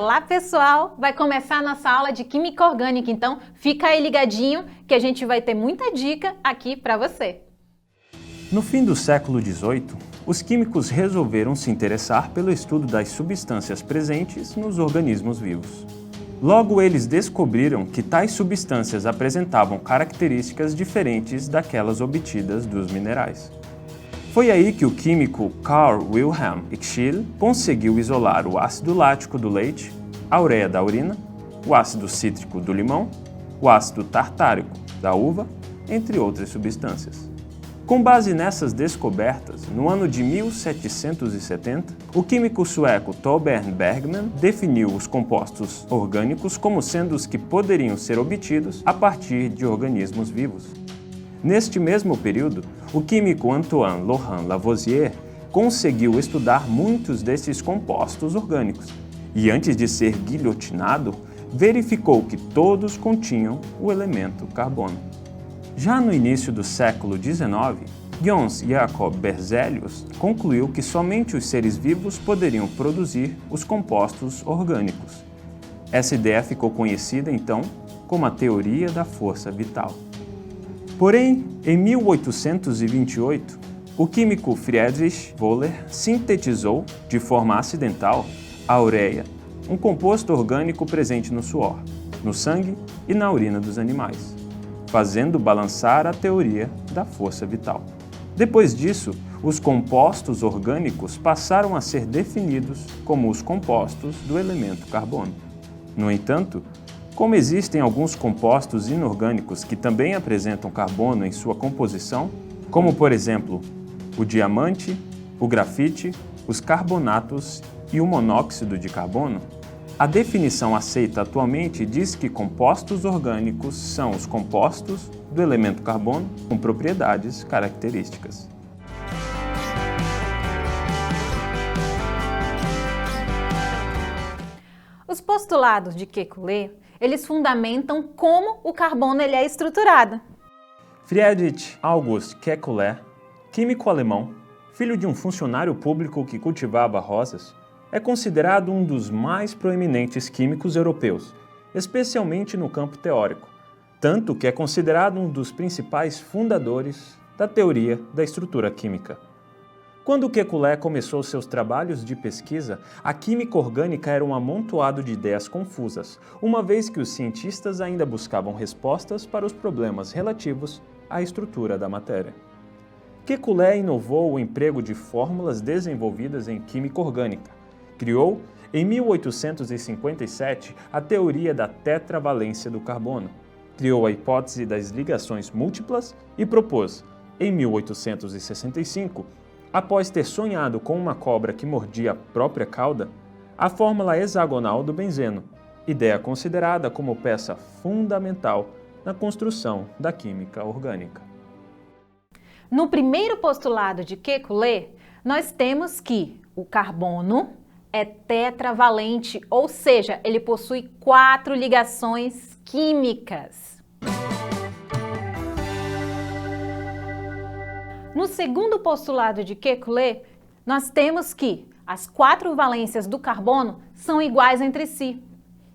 Olá pessoal, vai começar a nossa aula de Química Orgânica, então fica aí ligadinho que a gente vai ter muita dica aqui para você. No fim do século XVIII, os químicos resolveram se interessar pelo estudo das substâncias presentes nos organismos vivos. Logo, eles descobriram que tais substâncias apresentavam características diferentes daquelas obtidas dos minerais. Foi aí que o químico Carl Wilhelm Scheele conseguiu isolar o ácido lático do leite, a ureia da urina, o ácido cítrico do limão, o ácido tartárico da uva, entre outras substâncias. Com base nessas descobertas, no ano de 1770, o químico sueco Torbjörn Bergman definiu os compostos orgânicos como sendo os que poderiam ser obtidos a partir de organismos vivos. Neste mesmo período, o químico Antoine Laurent Lavoisier conseguiu estudar muitos desses compostos orgânicos e, antes de ser guilhotinado, verificou que todos continham o elemento carbono. Já no início do século XIX, Jöns Jacob Berzelius concluiu que somente os seres vivos poderiam produzir os compostos orgânicos. Essa ideia ficou conhecida, então, como a teoria da força vital. Porém, em 1828, o químico Friedrich Wöhler sintetizou, de forma acidental, a ureia, um composto orgânico presente no suor, no sangue e na urina dos animais, fazendo balançar a teoria da força vital. Depois disso, os compostos orgânicos passaram a ser definidos como os compostos do elemento carbono. No entanto, como existem alguns compostos inorgânicos que também apresentam carbono em sua composição, como por exemplo o diamante, o grafite, os carbonatos e o monóxido de carbono, a definição aceita atualmente diz que compostos orgânicos são os compostos do elemento carbono com propriedades características. Os postulados de Kekulé, eles fundamentam como o carbono é estruturado. Friedrich August Kekulé, químico alemão, filho de um funcionário público que cultivava rosas, é considerado um dos mais proeminentes químicos europeus, especialmente no campo teórico, tanto que é considerado um dos principais fundadores da teoria da estrutura química. Quando Kekulé começou seus trabalhos de pesquisa, a química orgânica era um amontoado de ideias confusas, uma vez que os cientistas ainda buscavam respostas para os problemas relativos à estrutura da matéria. Kekulé inovou o emprego de fórmulas desenvolvidas em química orgânica. Criou, em 1857, a teoria da tetravalência do carbono. Criou a hipótese das ligações múltiplas e propôs, em 1865, após ter sonhado com uma cobra que mordia a própria cauda, a fórmula hexagonal do benzeno, ideia considerada como peça fundamental na construção da química orgânica. No primeiro postulado de Kekulé, nós temos que o carbono é tetravalente, ou seja, ele possui 4 ligações químicas. No segundo postulado de Kekulé, nós temos que as 4 valências do carbono são iguais entre si.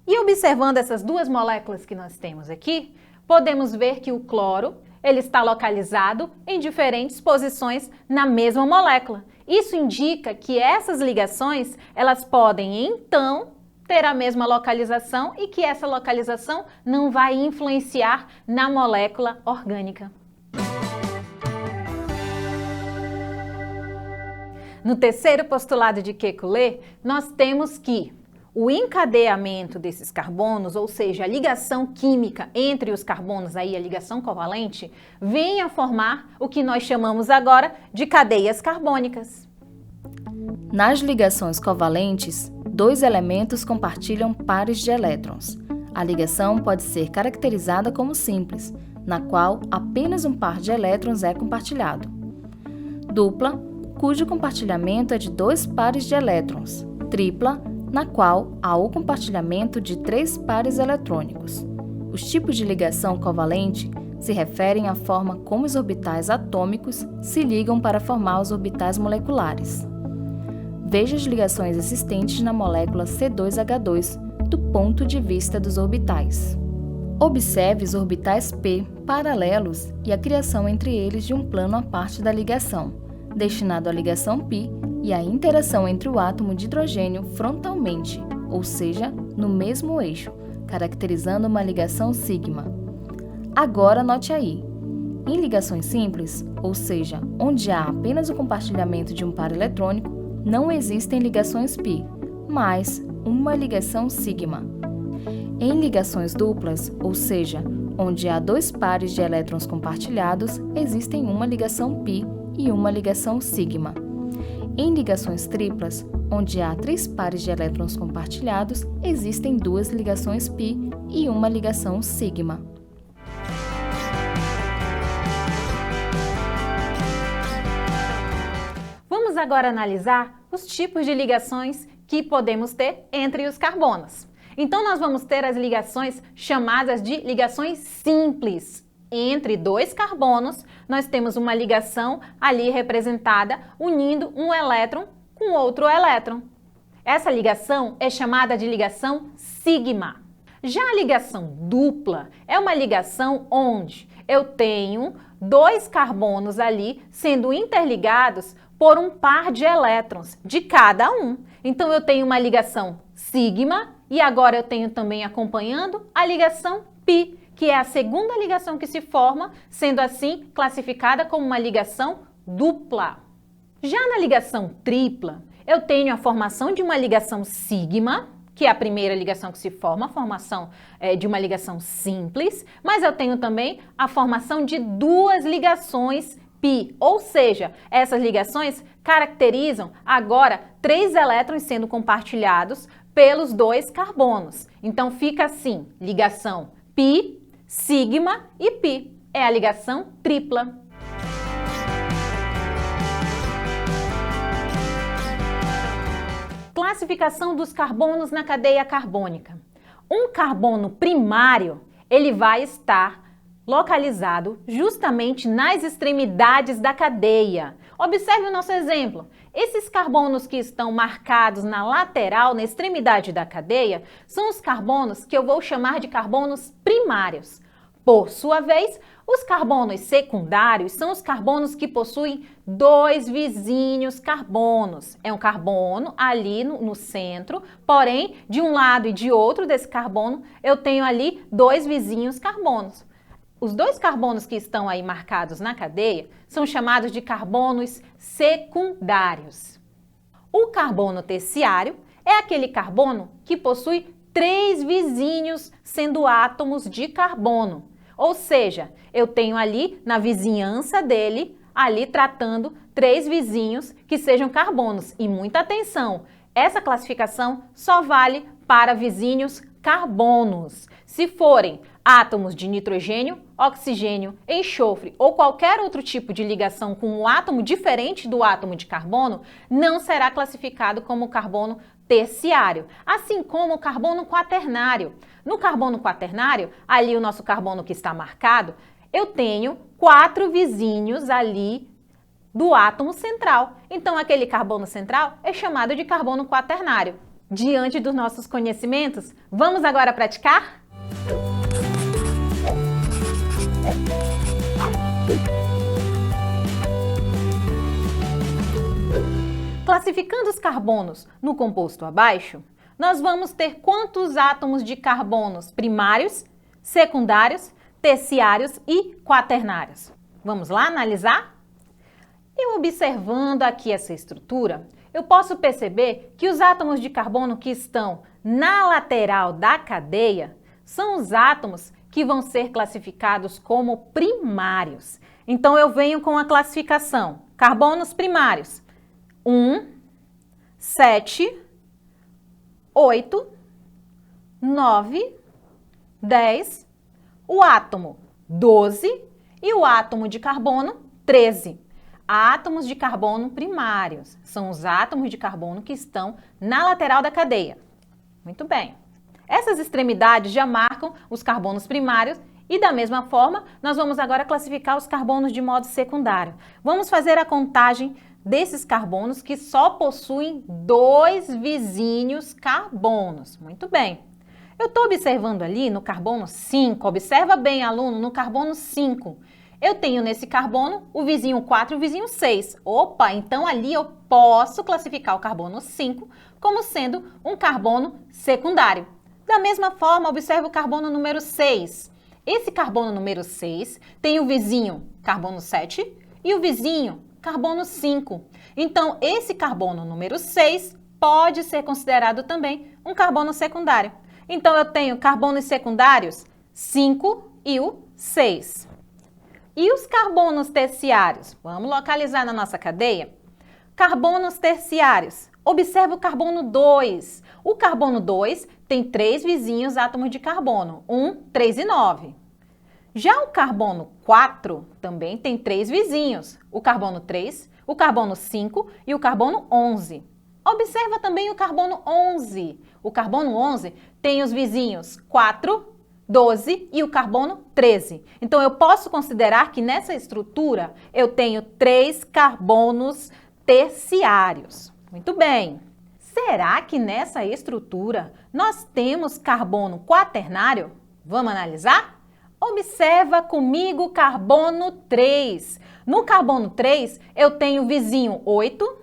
E observando essas 2 moléculas que nós temos aqui, podemos ver que o cloro ele está localizado em diferentes posições na mesma molécula. Isso indica que essas ligações elas podem, então, ter a mesma localização e que essa localização não vai influenciar na molécula orgânica. No terceiro postulado de Kekulé, nós temos que o encadeamento desses carbonos, ou seja, a ligação química entre os carbonos, aí a ligação covalente, vem a formar o que nós chamamos agora de cadeias carbônicas. Nas ligações covalentes, 2 elementos compartilham pares de elétrons. A ligação pode ser caracterizada como simples, na qual apenas um par de elétrons é compartilhado. Dupla, cujo compartilhamento é de 2 pares de elétrons. Tripla, na qual há o compartilhamento de 3 pares eletrônicos. Os tipos de ligação covalente se referem à forma como os orbitais atômicos se ligam para formar os orbitais moleculares. Veja as ligações existentes na molécula C2H2 do ponto de vista dos orbitais. Observe os orbitais p paralelos e a criação entre eles de um plano à parte da ligação, destinado à ligação π e à interação entre o átomo de hidrogênio frontalmente, ou seja, no mesmo eixo, caracterizando uma ligação sigma. Agora note aí, em ligações simples, ou seja, onde há apenas o compartilhamento de um par eletrônico, não existem ligações π, mas uma ligação sigma. Em ligações duplas, ou seja, onde há dois pares de elétrons compartilhados, existem uma ligação π e uma ligação sigma. Em ligações triplas, onde há 3 pares de elétrons compartilhados, existem 2 ligações π e uma ligação sigma. Vamos agora analisar os tipos de ligações que podemos ter entre os carbonos. Então, nós vamos ter as ligações chamadas de ligações simples. Entre 2 carbonos, nós temos uma ligação ali representada unindo um elétron com outro elétron. Essa ligação é chamada de ligação sigma. Já a ligação dupla é uma ligação onde eu tenho 2 carbonos ali sendo interligados por um par de elétrons de cada um. Então, eu tenho uma ligação sigma e agora eu tenho também acompanhando a ligação π, que é a segunda ligação que se forma, sendo assim classificada como uma ligação dupla. Já na ligação tripla, eu tenho a formação de uma ligação sigma, que é a primeira ligação que se forma, a formação de uma ligação simples, mas eu tenho também a formação de 2 ligações π, ou seja, essas ligações caracterizam agora 3 elétrons sendo compartilhados pelos 2 carbonos. Então fica assim, ligação π, sigma e π. É a ligação tripla. Classificação dos carbonos na cadeia carbônica. Um carbono primário, ele vai estar localizado justamente nas extremidades da cadeia. Observe o nosso exemplo. Esses carbonos que estão marcados na lateral, na extremidade da cadeia, são os carbonos que eu vou chamar de carbonos primários. Por sua vez, os carbonos secundários são os carbonos que possuem 2 vizinhos carbonos. É um carbono ali no centro, porém, de um lado e de outro desse carbono, eu tenho ali 2 vizinhos carbonos. Os 2 carbonos que estão aí marcados na cadeia são chamados de carbonos secundários. O carbono terciário é aquele carbono que possui 3 vizinhos sendo átomos de carbono. Ou seja, eu tenho ali na vizinhança dele, ali tratando 3 vizinhos que sejam carbonos. E muita atenção, essa classificação só vale para vizinhos carbonos. Se forem átomos de nitrogênio, oxigênio, enxofre ou qualquer outro tipo de ligação com um átomo diferente do átomo de carbono, não será classificado como carbono terciário, assim como o carbono quaternário. No carbono quaternário, ali o nosso carbono que está marcado, eu tenho 4 vizinhos ali do átomo central. Então, aquele carbono central é chamado de carbono quaternário. Diante dos nossos conhecimentos, vamos agora praticar? Classificando os carbonos no composto abaixo, nós vamos ter quantos átomos de carbonos primários, secundários, terciários e quaternários. Vamos lá analisar? Eu observando aqui essa estrutura, eu posso perceber que os átomos de carbono que estão na lateral da cadeia são os átomos que vão ser classificados como primários. Então, eu venho com a classificação. Carbonos primários. 1, 7, 8, 9, 10, o átomo 12 e o átomo de carbono 13. Átomos de carbono primários são os átomos de carbono que estão na lateral da cadeia. Muito bem. Essas extremidades já marcam os carbonos primários e, da mesma forma, nós vamos agora classificar os carbonos de modo secundário. Vamos fazer a contagem desses carbonos que só possuem 2 vizinhos carbonos. Muito bem. Eu estou observando ali no carbono 5, observa bem, aluno, no carbono 5. Eu tenho nesse carbono o vizinho 4 e o vizinho 6. Opa, então ali eu posso classificar o carbono 5 como sendo um carbono secundário. Da mesma forma, observe o carbono número 6. Esse carbono número 6 tem o vizinho carbono 7 e o vizinho carbono 5. Então, esse carbono número 6 pode ser considerado também um carbono secundário. Então, eu tenho carbonos secundários 5 e o 6. E os carbonos terciários? Vamos localizar na nossa cadeia. Carbonos terciários. Observe o carbono 2. O carbono 2 tem 3 vizinhos átomos de carbono, 1, 3 e 9. Já o carbono 4 também tem 3 vizinhos, o carbono 3, o carbono 5 e o carbono 11. Observa também o carbono 11. O carbono 11 tem os vizinhos 4, 12 e o carbono 13. Então, eu posso considerar que nessa estrutura eu tenho 3 carbonos terciários. Muito bem. Será que nessa estrutura nós temos carbono quaternário? Vamos analisar? Observa comigo o carbono 3. No carbono 3, eu tenho o vizinho 8,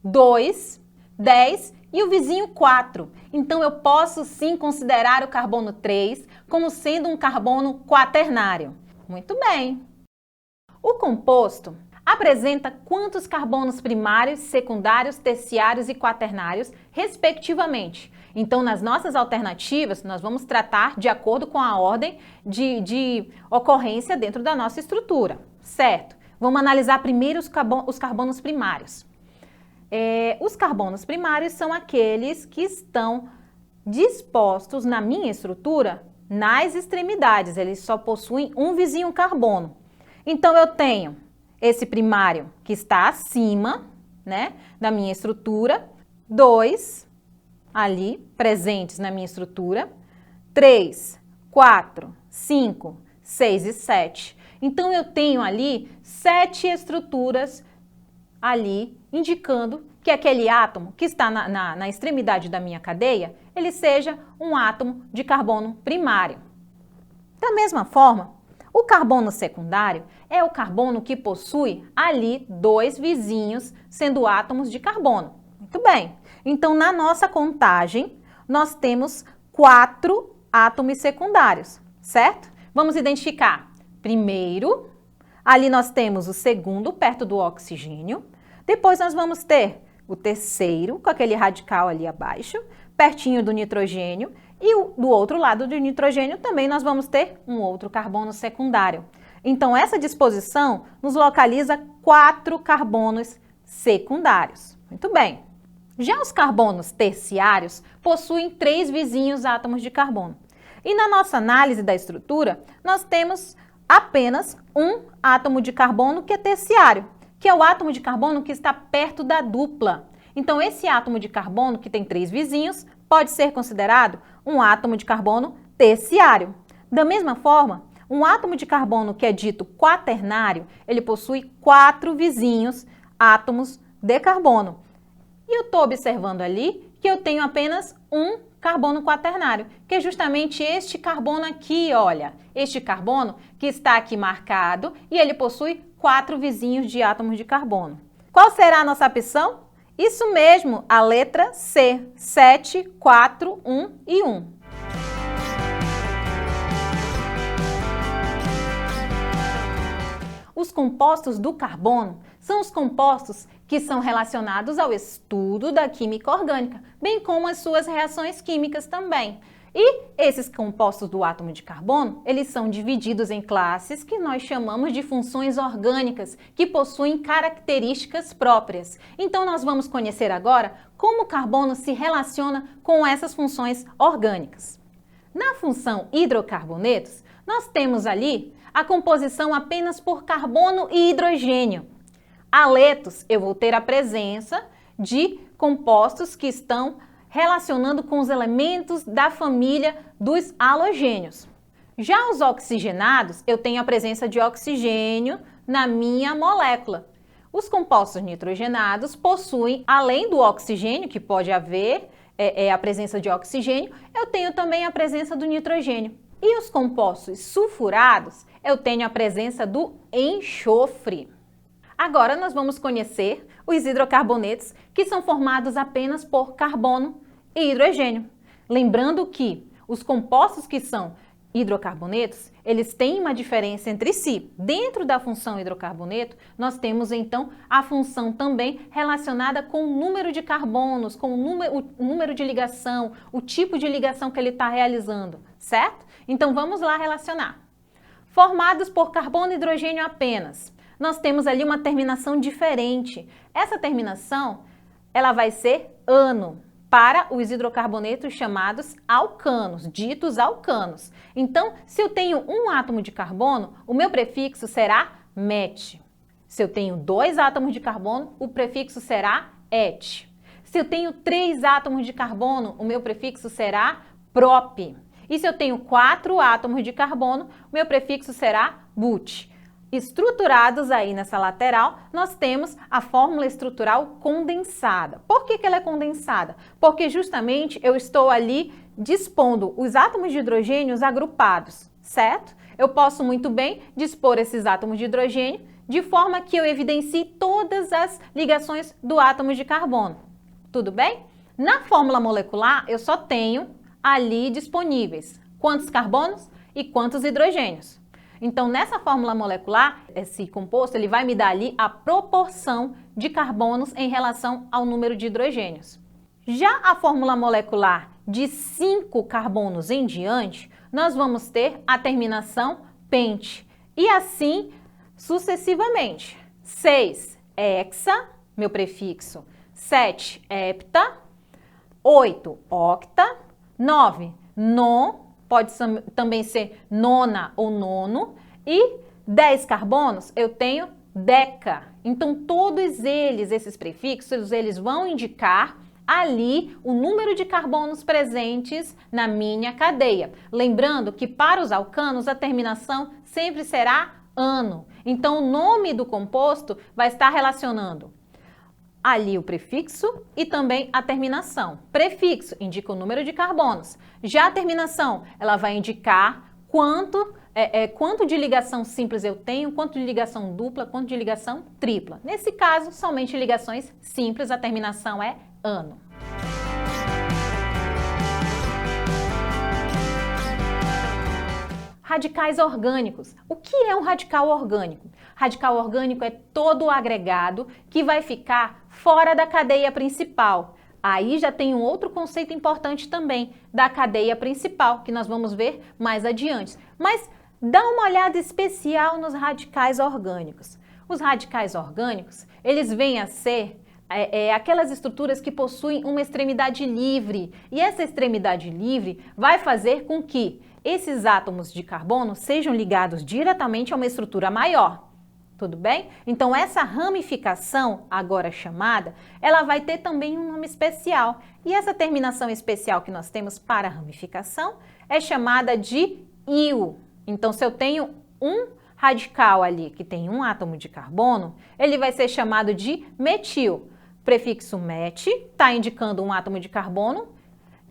2, 10 e o vizinho 4. Então, eu posso sim considerar o carbono 3 como sendo um carbono quaternário. Muito bem. O composto apresenta quantos carbonos primários, secundários, terciários e quaternários, respectivamente. Então, nas nossas alternativas, nós vamos tratar de acordo com a ordem de ocorrência dentro da nossa estrutura, certo? Vamos analisar primeiro os carbonos primários. Os carbonos primários são aqueles que estão dispostos na minha estrutura nas extremidades, eles só possuem um vizinho carbono. Então, eu tenho esse primário que está acima, né, da minha estrutura, 2 ali presentes na minha estrutura, 3, 4, 5, 6 e 7. Então, eu tenho ali 7 estruturas ali, indicando que aquele átomo que está na extremidade da minha cadeia, ele seja um átomo de carbono primário. Da mesma forma, o carbono secundário é o carbono que possui ali 2 vizinhos, sendo átomos de carbono. Muito bem. Então, na nossa contagem, nós temos 4 átomos secundários, certo? Vamos identificar. Primeiro, ali nós temos o segundo, perto do oxigênio. Depois, nós vamos ter o terceiro, com aquele radical ali abaixo, pertinho do nitrogênio. E do outro lado do nitrogênio também nós vamos ter um outro carbono secundário. Então, essa disposição nos localiza 4 carbonos secundários. Muito bem. Já os carbonos terciários possuem 3 vizinhos átomos de carbono. E na nossa análise da estrutura, nós temos apenas um átomo de carbono que é terciário, que é o átomo de carbono que está perto da dupla. Então, esse átomo de carbono, que tem 3 vizinhos, pode ser considerado um átomo de carbono terciário. Da mesma forma, um átomo de carbono que é dito quaternário, ele possui 4 vizinhos átomos de carbono. E eu estou observando ali que eu tenho apenas um carbono quaternário, que é justamente este carbono aqui, olha. Este carbono que está aqui marcado e ele possui 4 vizinhos de átomos de carbono. Qual será a nossa opção? Isso mesmo, a letra C, 7, 4, 1 e 1. Os compostos do carbono são os compostos que são relacionados ao estudo da química orgânica, bem como as suas reações químicas também. E esses compostos do átomo de carbono, eles são divididos em classes que nós chamamos de funções orgânicas, que possuem características próprias. Então, nós vamos conhecer agora como o carbono se relaciona com essas funções orgânicas. Na função hidrocarbonetos, nós temos ali a composição apenas por carbono e hidrogênio. Aletos, eu vou ter a presença de compostos que estão relacionando com os elementos da família dos halogênios. Já os oxigenados, eu tenho a presença de oxigênio na minha molécula. Os compostos nitrogenados possuem, além do oxigênio, que pode haver a presença de oxigênio, eu tenho também a presença do nitrogênio. E os compostos sulfurados, eu tenho a presença do enxofre. Agora nós vamos conhecer os hidrocarbonetos, que são formados apenas por carbono e hidrogênio. Lembrando que os compostos que são hidrocarbonetos, eles têm uma diferença entre si. Dentro da função hidrocarboneto, nós temos então a função também relacionada com o número de carbonos, com o número de ligação, o tipo de ligação que ele está realizando, certo? Então vamos lá relacionar. Formados por carbono e hidrogênio apenas, nós temos ali uma terminação diferente. Essa terminação, ela vai ser ano para os hidrocarbonetos chamados alcanos, ditos alcanos. Então, se eu tenho um átomo de carbono, o meu prefixo será met. Se eu tenho 2 átomos de carbono, o prefixo será et. Se eu tenho 3 átomos de carbono, o meu prefixo será prop. E se eu tenho 4 átomos de carbono, o meu prefixo será but. Estruturados aí nessa lateral, nós temos a fórmula estrutural condensada. Por que ela é condensada? Porque justamente eu estou ali dispondo os átomos de hidrogênio agrupados, certo? Eu posso muito bem dispor esses átomos de hidrogênio de forma que eu evidencie todas as ligações do átomo de carbono. Tudo bem? Na fórmula molecular, eu só tenho ali disponíveis quantos carbonos e quantos hidrogênios. Então, nessa fórmula molecular, esse composto ele vai me dar ali a proporção de carbonos em relação ao número de hidrogênios. Já a fórmula molecular de 5 carbonos em diante, nós vamos ter a terminação pente. E assim sucessivamente. 6 hexa, meu prefixo, 7 hepta, 8 octa, 9 non, pode também ser nona ou nono, e 10 carbonos eu tenho deca. Então, todos eles, esses prefixos, eles vão indicar ali o número de carbonos presentes na minha cadeia. Lembrando que para os alcanos a terminação sempre será ano. Então, o nome do composto vai estar relacionando ali o prefixo e também a terminação. Prefixo indica o número de carbonos. Já a terminação, ela vai indicar quanto de ligação simples eu tenho, quanto de ligação dupla, quanto de ligação tripla. Nesse caso, somente ligações simples, a terminação é ano. Radicais orgânicos. O que é um radical orgânico? Radical orgânico é todo o agregado que vai ficar fora da cadeia principal. Aí já tem um outro conceito importante também da cadeia principal, que nós vamos ver mais adiante. Mas dá uma olhada especial nos radicais orgânicos. Os radicais orgânicos, eles vêm a ser aquelas estruturas que possuem uma extremidade livre. E essa extremidade livre vai fazer com que esses átomos de carbono sejam ligados diretamente a uma estrutura maior. Tudo bem? Então, essa ramificação, agora chamada, ela vai ter também um nome especial. E essa terminação especial que nós temos para a ramificação é chamada de íon. Então, se eu tenho um radical ali que tem um átomo de carbono, ele vai ser chamado de metil. Prefixo met está indicando um átomo de carbono.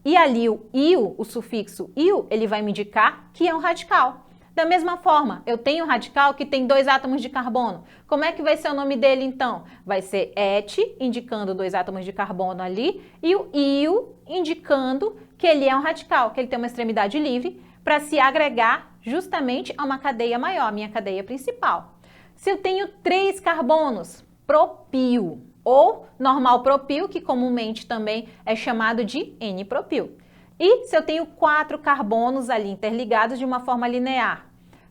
E ali o io, o sufixo io, ele vai me indicar que é um radical. Da mesma forma, eu tenho um radical que tem 2 átomos de carbono. Como é que vai ser o nome dele então? Vai ser et, indicando 2 átomos de carbono ali, e o io, indicando que ele é um radical, que ele tem uma extremidade livre para se agregar justamente a uma cadeia maior, a minha cadeia principal. Se eu tenho 3 carbonos, propil, ou normal propil, que comumente também é chamado de N-propil. E se eu tenho 4 carbonos ali interligados de uma forma linear,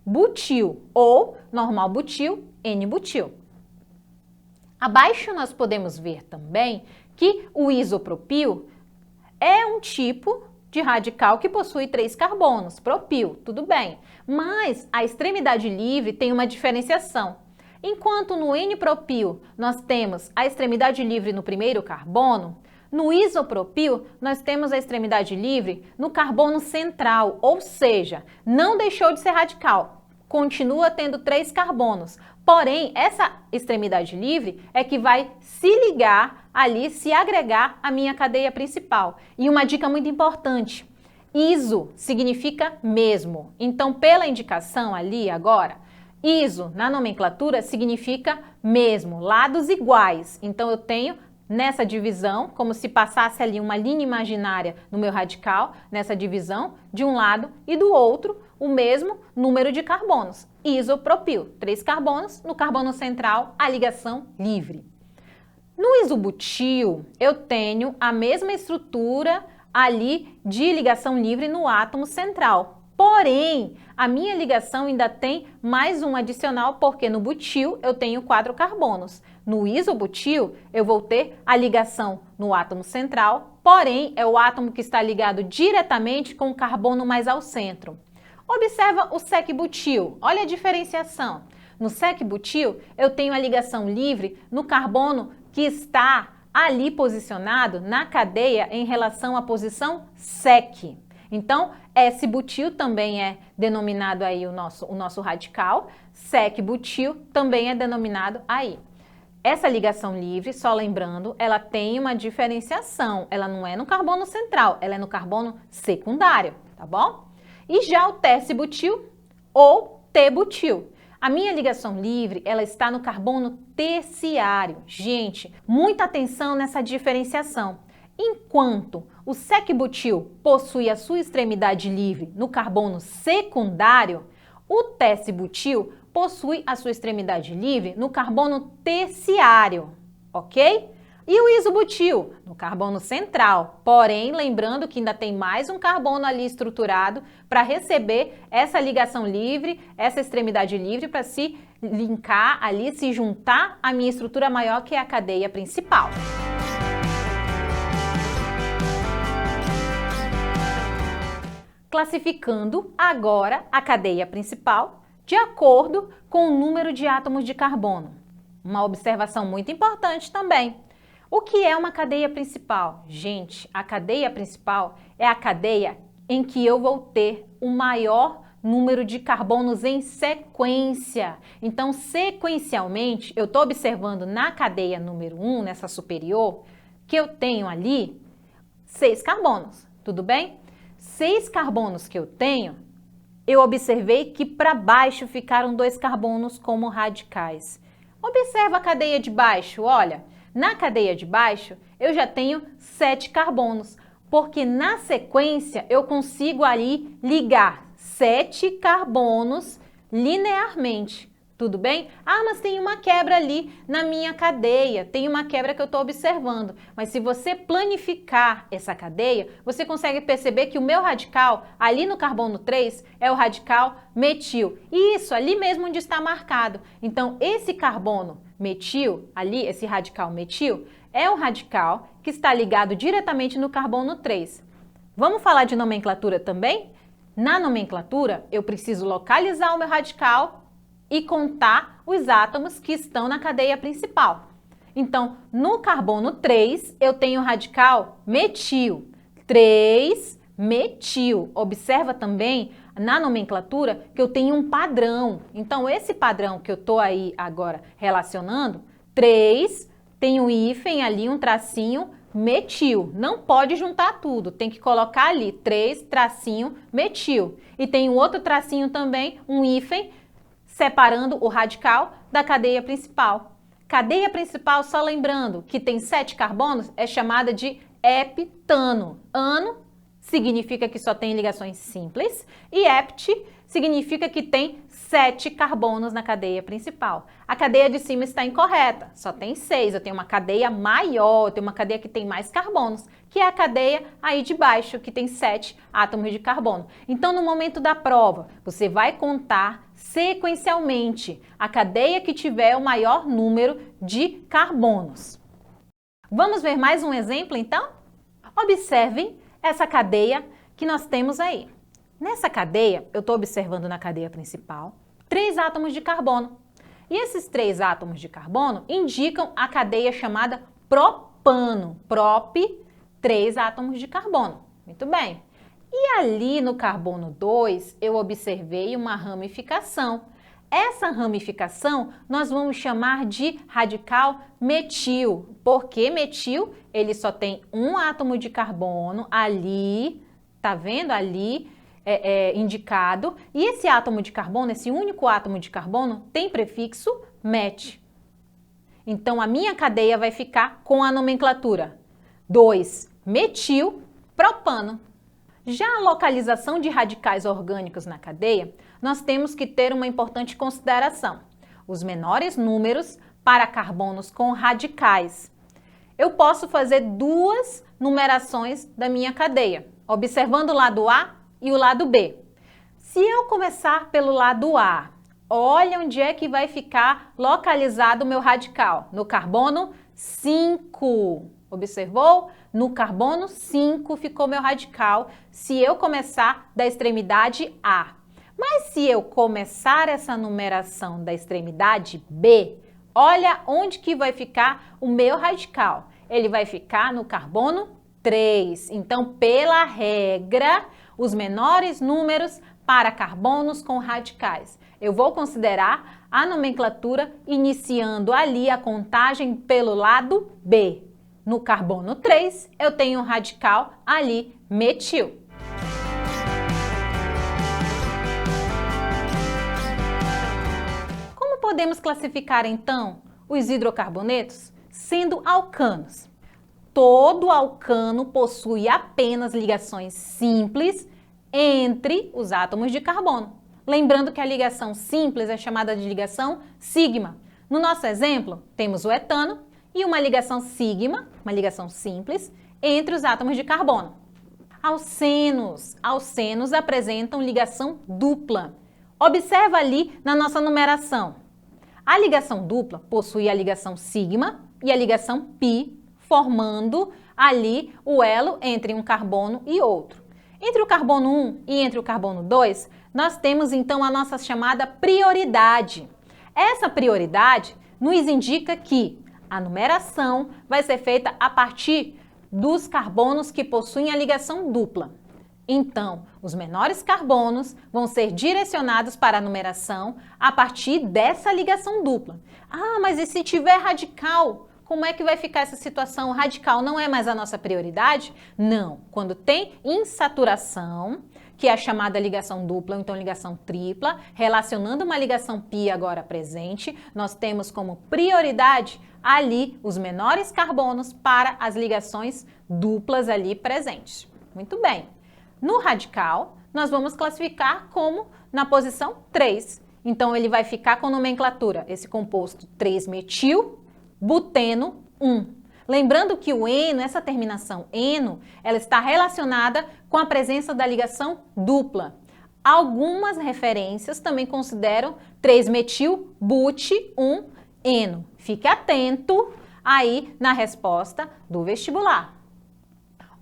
butil ou normal butil, N-butil. Abaixo nós podemos ver também que o isopropil é um tipo de radical que possui 3 carbonos, propil, tudo bem. Mas a extremidade livre tem uma diferenciação. Enquanto no N-propil nós temos a extremidade livre no primeiro carbono, no isopropil, nós temos a extremidade livre no carbono central, ou seja, não deixou de ser radical, continua tendo 3 carbonos. Porém, essa extremidade livre é que vai se ligar ali, se agregar à minha cadeia principal. E uma dica muito importante, iso significa mesmo. Então, pela indicação ali agora, iso na nomenclatura significa mesmo, lados iguais. Então, eu tenho nessa divisão, como se passasse ali uma linha imaginária no meu radical, nessa divisão, de um lado e do outro, o mesmo número de carbonos. Isopropil, 3 carbonos, no carbono central, a ligação livre. No isobutil, eu tenho a mesma estrutura ali de ligação livre no átomo central. Porém, a minha ligação ainda tem mais um adicional, porque no butil eu tenho 4 carbonos. No isobutil, eu vou ter a ligação no átomo central, porém, é o átomo que está ligado diretamente com o carbono mais ao centro. Observa o sec-butil, olha a diferenciação. No sec-butil, eu tenho a ligação livre no carbono que está ali posicionado na cadeia em relação à posição sec. Então, S-butil também é denominado aí o nosso radical, sec-butil também é denominado aí. Essa ligação livre, só lembrando, ela tem uma diferenciação, ela não é no carbono central, ela é no carbono secundário, tá bom? E já o tercibutil ou T-butil. A minha ligação livre, ela está no carbono terciário. Gente, muita atenção nessa diferenciação. Enquanto o sec-butil possui a sua extremidade livre no carbono secundário, o tercibutil possui a sua extremidade livre no carbono terciário, ok? E o isobutil no carbono central, porém, lembrando que ainda tem mais um carbono ali estruturado para receber essa ligação livre, essa extremidade livre para se linkar ali, se juntar à minha estrutura maior que é a cadeia principal. Classificando agora a cadeia principal de acordo com o número de átomos de carbono. Uma observação muito importante também. O que é uma cadeia principal? Gente, a cadeia principal é a cadeia em que eu vou ter o maior número de carbonos em sequência. Então, sequencialmente, eu estou observando na cadeia número 1, nessa superior, que eu tenho ali 6 carbonos, tudo bem? 6 carbonos que eu tenho, eu observei que para baixo ficaram 2 carbonos como radicais. Observa a cadeia de baixo, olha, na cadeia de baixo eu já tenho 7 carbonos, porque na sequência eu consigo ali ligar 7 carbonos linearmente. Tudo bem? Ah, mas tem uma quebra ali na minha cadeia, tem uma quebra que eu estou observando. Mas se você planificar essa cadeia, você consegue perceber que o meu radical, ali no carbono 3, é o radical metil. E isso, ali mesmo onde está marcado. Então, esse carbono metil, ali, esse radical metil, é um radical que está ligado diretamente no carbono 3. Vamos falar de nomenclatura também? Na nomenclatura, eu preciso localizar o meu radical e contar os átomos que estão na cadeia principal. Então, no carbono 3, eu tenho o radical metil. 3-metil. Observa também na nomenclatura que eu tenho um padrão. Então, esse padrão que eu estou aí agora relacionando, 3, tem um hífen ali, um tracinho, metil. Não pode juntar tudo, tem que colocar ali 3, tracinho, metil. E tem um outro tracinho também, um hífen, separando o radical da cadeia principal. Cadeia principal, só lembrando que tem 7 carbonos, é chamada de heptano. Ano significa que só tem ligações simples e hept significa que tem 7 carbonos na cadeia principal. A cadeia de cima está incorreta, só tem 6. Eu tenho uma cadeia maior, eu tenho uma cadeia que tem mais carbonos, que é a cadeia aí de baixo, que tem 7 átomos de carbono. Então, no momento da prova, você vai contar sequencialmente a cadeia que tiver o maior número de carbonos. Vamos ver mais um exemplo, então? Observem essa cadeia que nós temos aí. Nessa cadeia, eu estou observando na cadeia principal 3 átomos de carbono. E esses 3 átomos de carbono indicam a cadeia chamada propano. Prop, 3 átomos de carbono. Muito bem. E ali no carbono 2, eu observei uma ramificação. Essa ramificação nós vamos chamar de radical metil. Porque metil, ele só tem um átomo de carbono ali, tá vendo ali, indicado. E esse átomo de carbono, esse único átomo de carbono, tem prefixo met. Então, a minha cadeia vai ficar com a nomenclatura 2-metil-propano. Já a localização de radicais orgânicos na cadeia, nós temos que ter uma importante consideração: os menores números para carbonos com radicais. Eu posso fazer duas numerações da minha cadeia, observando o lado A e o lado B. Se eu começar pelo lado A, olha onde é que vai ficar localizado o meu radical, no carbono 5. Observou? No carbono 5 ficou meu radical se eu começar da extremidade A. Mas se eu começar essa numeração da extremidade B, olha onde que vai ficar o meu radical. Ele vai ficar no carbono 3. Então, pela regra, os menores números para carbonos com radicais. Eu vou considerar a nomenclatura iniciando ali a contagem pelo lado B. No carbono 3, eu tenho um radical ali, metil. Como podemos classificar, então, os hidrocarbonetos? Sendo alcanos. Todo alcano possui apenas ligações simples entre os átomos de carbono. Lembrando que a ligação simples é chamada de ligação sigma. No nosso exemplo, temos o etano e uma ligação sigma, uma ligação simples, entre os átomos de carbono. Alcenos apresentam ligação dupla. Observa ali na nossa numeração. A ligação dupla possui a ligação sigma e a ligação pi, formando ali o elo entre um carbono e outro. Entre o carbono 1 e entre o carbono 2, nós temos então a nossa chamada prioridade. Essa prioridade nos indica que a numeração vai ser feita a partir dos carbonos que possuem a ligação dupla. Então, os menores carbonos vão ser direcionados para a numeração a partir dessa ligação dupla. Ah, mas e se tiver radical? Como é que vai ficar essa situação? O radical não é mais a nossa prioridade? Não. Quando tem insaturação, que é a chamada ligação dupla, ou então ligação tripla, relacionando uma ligação pi agora presente, nós temos como prioridade ali os menores carbonos para as ligações duplas ali presentes. Muito bem. No radical, nós vamos classificar como na posição 3. Então, ele vai ficar com nomenclatura, esse composto 3-metil, buteno 1. Lembrando que o eno, essa terminação eno, ela está relacionada com a presença da ligação dupla. Algumas referências também consideram 3-metil-but-1-eno. Fique atento aí na resposta do vestibular.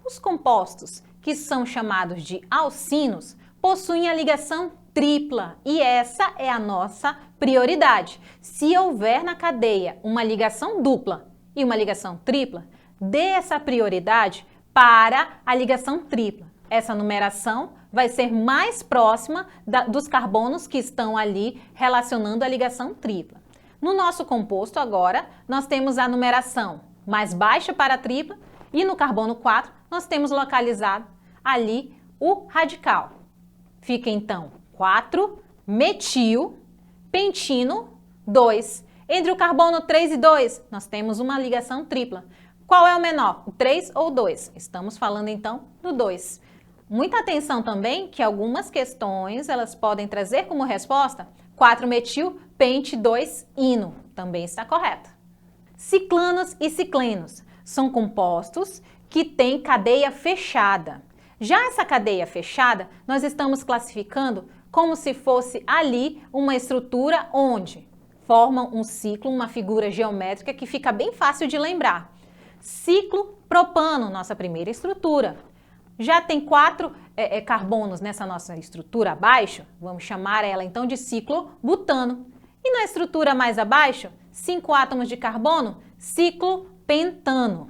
Os compostos que são chamados de alcinos possuem a ligação tripla e essa é a nossa prioridade. Se houver na cadeia uma ligação dupla e uma ligação tripla, dê essa prioridade para a ligação tripla. Essa numeração vai ser mais próxima dos carbonos que estão ali relacionando a ligação tripla. No nosso composto agora, nós temos a numeração mais baixa para a tripla e no carbono 4 nós temos localizado ali o radical. Fica então 4-metil, pentino 2. Entre o carbono 3 e 2, nós temos uma ligação tripla. Qual é o menor, o 3 ou o 2? Estamos falando então do 2. Muita atenção também que algumas questões elas podem trazer como resposta 4-metil, pente 2-ino. Também está correto. Ciclanos e ciclenos são compostos que têm cadeia fechada. Já essa cadeia fechada, nós estamos classificando como se fosse ali uma estrutura onde formam um ciclo, uma figura geométrica que fica bem fácil de lembrar. Ciclo propano, nossa primeira estrutura. Já tem 4 carbonos nessa nossa estrutura abaixo, vamos chamar ela então de ciclo butano. E na estrutura mais abaixo, 5 átomos de carbono, ciclo pentano.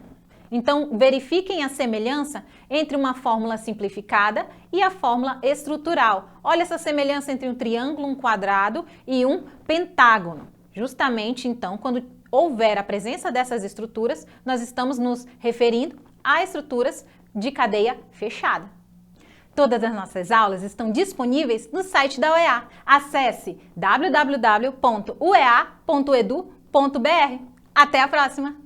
Então, verifiquem a semelhança entre uma fórmula simplificada e a fórmula estrutural. Olha essa semelhança entre um triângulo, um quadrado e um pentágono. Justamente, então, quando houver a presença dessas estruturas, nós estamos nos referindo a estruturas de cadeia fechada. Todas as nossas aulas estão disponíveis no site da UEA. Acesse www.uea.edu.br. Até a próxima!